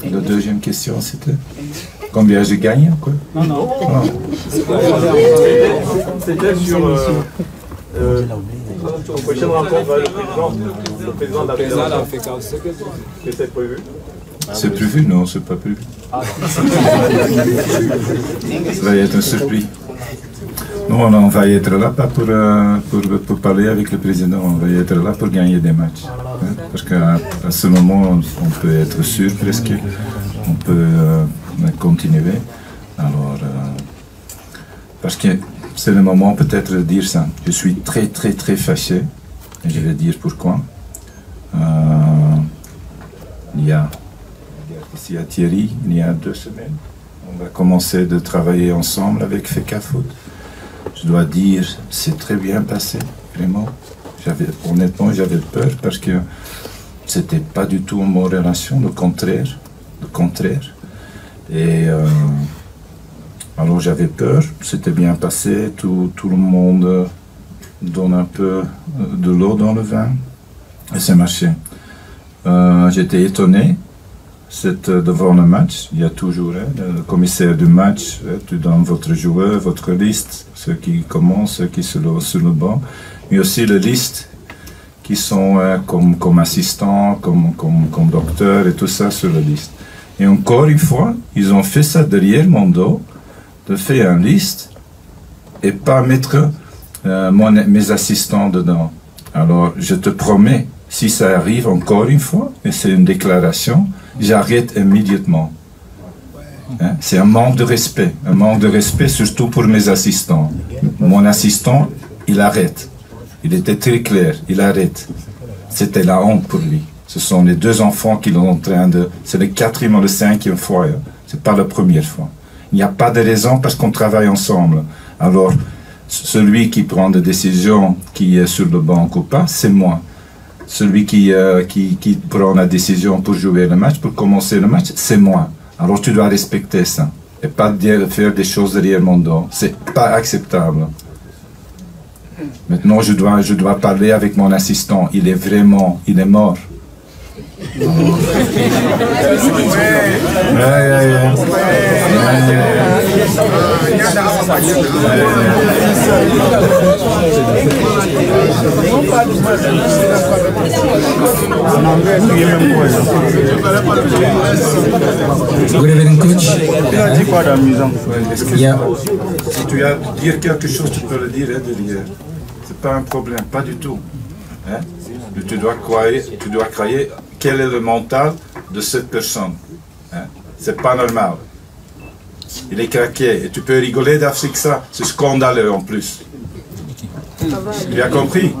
La deuxième question, c'était combien je gagne, quoi? Non. Ah. C'était sur la prochaine rencontre avec le président de la fédération. C'était prévu? C'est prévu? Non, c'est pas prévu. Ça va être une surprise. Non, on va être là pas pour parler avec le président, on va être là pour gagner des matchs. Hein? Parce qu'à ce moment, on peut être sûr presque, on peut continuer. Alors, parce que c'est le moment peut-être de dire ça. Je suis très fâché, et je vais dire pourquoi. Il y a ici à Thierry, il y a 2 semaines, on a commencé de travailler ensemble avec FECA Foot. Je dois dire, c'est très bien passé, vraiment. Honnêtement, j'avais peur parce que c'était pas du tout une bonne relation, le contraire. Et alors j'avais peur, c'était bien passé, tout le monde donne un peu de l'eau dans le vin, et ça marchait. J'étais étonné. Devant le match, il y a toujours le commissaire du match, tu donnes votre joueur, votre liste, ceux qui commencent, ceux qui sont sur le banc, mais aussi la liste qui sont comme assistants, comme docteurs et tout ça sur la liste. Et encore une fois, ils ont fait ça derrière mon dos, de faire une liste et pas mettre mes assistants dedans. Alors, je te promets, si ça arrive encore une fois, et c'est une déclaration, j'arrête immédiatement. Hein? C'est un manque de respect surtout pour mes assistants. Mon assistant, il arrête. Il était très clair, il arrête. C'était la honte pour lui. Ce sont les 2 enfants qui sont en train de... C'est le 4e ou le 5e fois, hein? C'est pas la première fois. Il n'y a pas de raison parce qu'on travaille ensemble. Alors, celui qui prend des décisions, qui est sur le banc ou pas, c'est moi. Celui qui prend la décision pour jouer le match, pour commencer le match, c'est moi. Alors tu dois respecter ça. Et pas faire des choses derrière mon dos. C'est pas acceptable. Maintenant, je dois parler avec mon assistant. Il est mort. Good evening, coach. Si tu as à dire quelque chose, tu peux le dire derrière. C'est pas un problème, pas du tout. Hein? Tu dois croire quel est le mental de cette personne. Hein? C'est pas normal. Il est craqué. Et tu peux rigoler d'Afrique ça. C'est scandaleux en plus. Tu as compris?